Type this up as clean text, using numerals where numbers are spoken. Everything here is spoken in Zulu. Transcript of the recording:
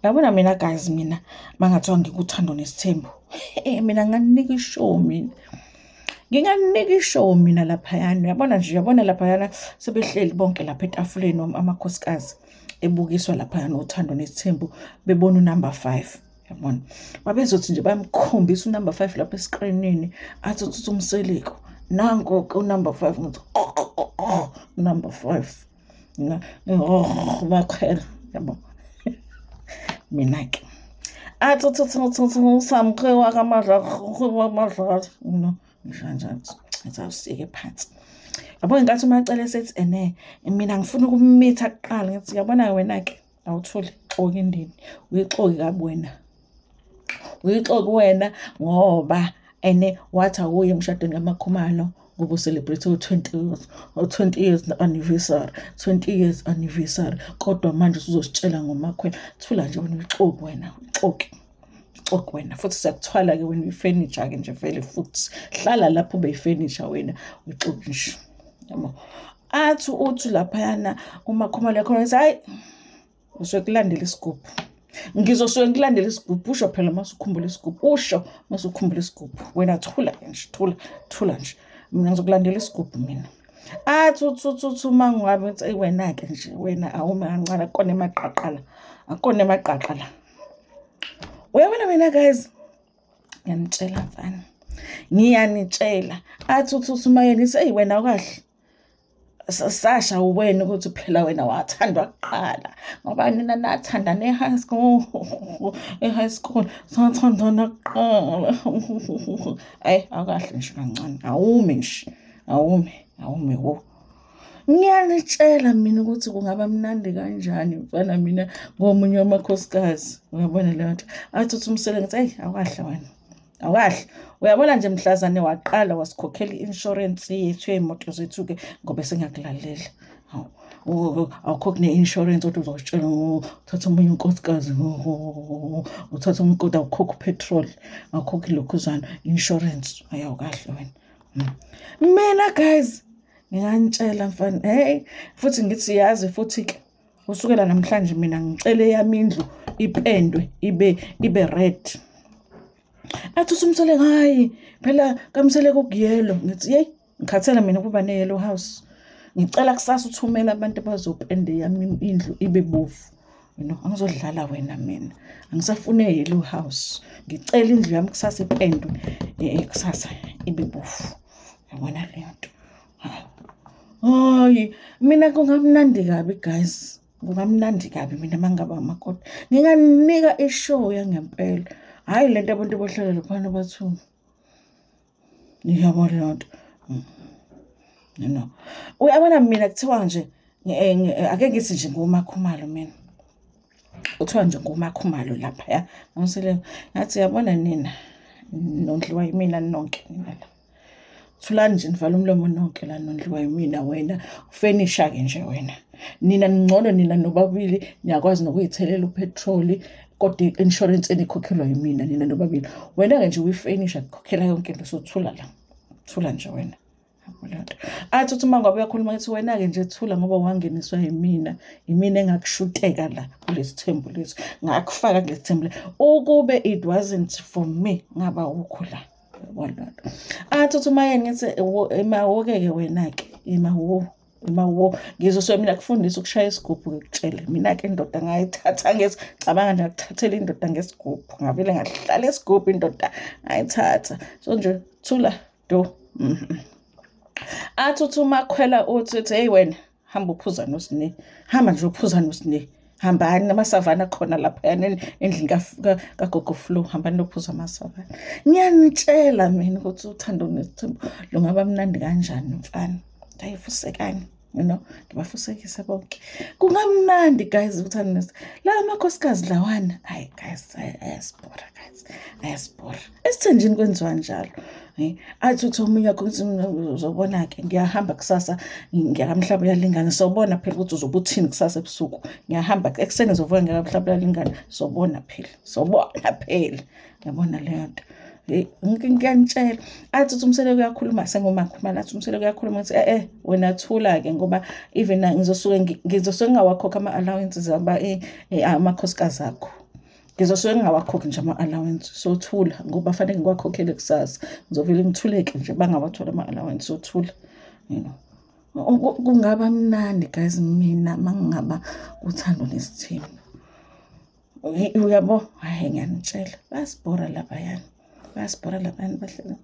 Yabona mina guys, mina mangathiwa ngikuthando nesithembu, mina nginganika ishow mina. Nginganika ishow mina laphayana. Uyabona laphayana sebehleli bonke lapha etafuleni amakhosikazi ebukiswa laphayana uthando nesithembu bebona unumber 5. Yabona. Babezothi nje bayamkhombisa unumber 5 lapha escreenini athi uthi umseleko. Nango ke unumber 5 ngithi number 5. Bakhela yabo. Mina ke athi samkhe wakamadla no njalo ngizawusike phansi. Yabo ingathi umacele sethi mina ngifuna ukumitha kuqala ngithi yabona wena ke awuthuli xoki indini uyixoki kabi wena. Uyixoki wena ngoba wathi awuye emshadweni kaMakhumalo ngoba ucelebrate 20 years anniversary 20 years anniversary kodwa manje usuzositshela ngomakhwela. Thula nje wena uyixoki wena uxoki wena futhi siyakuthwala ke wena uyifurniture ke nje vele futhi hlala lapho beyifurniture wena uyixoki nje yabo. Athi uthi laphayana uMakhumalo yakho ngithi hayi uzokulandela isigubhu. Ngizosuke ngilandela isigubhu usho phela masukhumbula isigubhu usho masukhumbula isigubhu wena thula nje thula nje mina ngizokulandela isigubhu mina. Athi uthi mangabe uthi wena ke nje wena awume kancane akone emaqaqala. Uyabona mina guys ngiyanitshela mfana ngiyanitshela athi uthi mayeni ithi wena awukahle Sasha uwena ukuthi phela wena wathandwa kuqala ngoba nina nathandana e-high school sathandana kuqala. Awukahle nje kancane awume wo. Ngiyanitshela mina ukuthi kungaba mnandi kanjani mfana mina ngomunye wamakhosikazi. Uyabona le nto athi uthi umsele ngithi awukahle wena awukahle. Uyabona nje mhlazane waqala wasikhokhela i-insurance yethu yemoto zethu ke ngoba sengiyakulalela. Awukhokhi ne-insurance kodwa uzositshela uthatha omunye unkosikazi uthatha umuntu awukhokhi petrol awukhokhi lokhuzana insurance awukahle wena. Mina guys nginganitshela mfana futhi ngithi yazi futhi ke usukela namhlanje mina ngicele yami indlu ipendwe ibe red. Athi usumsele hayi phela kamseleko kuyelo ngithi ngikhathela mina kuba ne-yellow house. Ngicela kusasa uthumela abantu abazopende yami indlu ibe bovu. Angizodlala wena mina angisafune yellow house. Ngicela indlu yami kusasa ipendwe kusasa ibe bovu. Yabona le nto. Hayi mina kungamnandi kabi guys kungamnandi kabi mina mangaba amakoti nginganika ishow yangempela. Hayi lento abantu bohlala lophana bathuma. Ngiyabona lonto. Uyabona mina kuthiwa nje ake ngithi nje ngoMakhumalo mina. Uthiwa nje ngoMakhumalo lapha ya. Ngisele ngathi yabona nina nondliwa yimina nonke nina la. Thulani nje nivala umlomo nonke la nondliwa yimina wena ufurniture ke nje wena. Nina ngcono nina nobabili niyakwazi nokuyithelela upetrol kodwa i-insurance enikhokhelwa yimina nina nobabili. Wena ke nje uyifurniture ukhokhela yonke into sothula la. Thula nje wena. Athi uthi mangabe uyakhuluma ngathi wena ke nje thula ngoba wangeniswa yimina engakushuteka la kulesithembu lethu ngakufaka kulesithembu ukube it wasn't for me ngaba ukho la. Yabona athi uthi mayeni ngithi emawoke ke wena ke imawo ngizosuke mina kufundisa ukushaya isigubhu ngikutshele mina ke indoda ngayithatha cabanga nje ukuthathela indoda ngesigubhu ngavele ngahlala isigubhu indoda ngayithatha so nje thula do. Athi uthi uMakhwela uthi hey wena hamba uphuza nosine hamba nje uphuza nosine hambani namasavana khona lapha endlini kaGogo Flo hamba nophuza amasavana. Ngiyanitshela mina ukuthi uthando nesithembu lungaba mnandi kanjani mfana ndayifusekani ngibafusekisa bonke kungamnandi guys uthando nesithembu la amakhosikazi lawana hayi guys ayasibora esithenjini kwenziwa njalo. Athi uthi omunye wakho uzobona ke ngiyahamba kusasa ngiyakamhlaba yalingana sobona phela ukuthi uzobuthini kusasa ebusuku ngiyahamba ekseni uzovuka ngiyakamhlaba yalingana sobona phela yabona le nto. Ngiyanitshela athi uthi umseleko uyakhuluma sengoMakhumalo athi umseleko uyakhuluma ukuthi wena thula ke ngoba even ngizosuke ngingawakhokha ama allowances aba amakhosikazi akho Ngizosuke ngingawakhokhi nje ama-allowance, sothula ngoba fanele ngiwakhokhele kusasa. Ngizovele ngithuleke nje bangawathola ama-allowance, sothula, you know. Kungaba mnandi guys mina mangingaba uthando nesithembu. Uyabo, hayi ngiyanitshela, bayasibhora labayani bahlala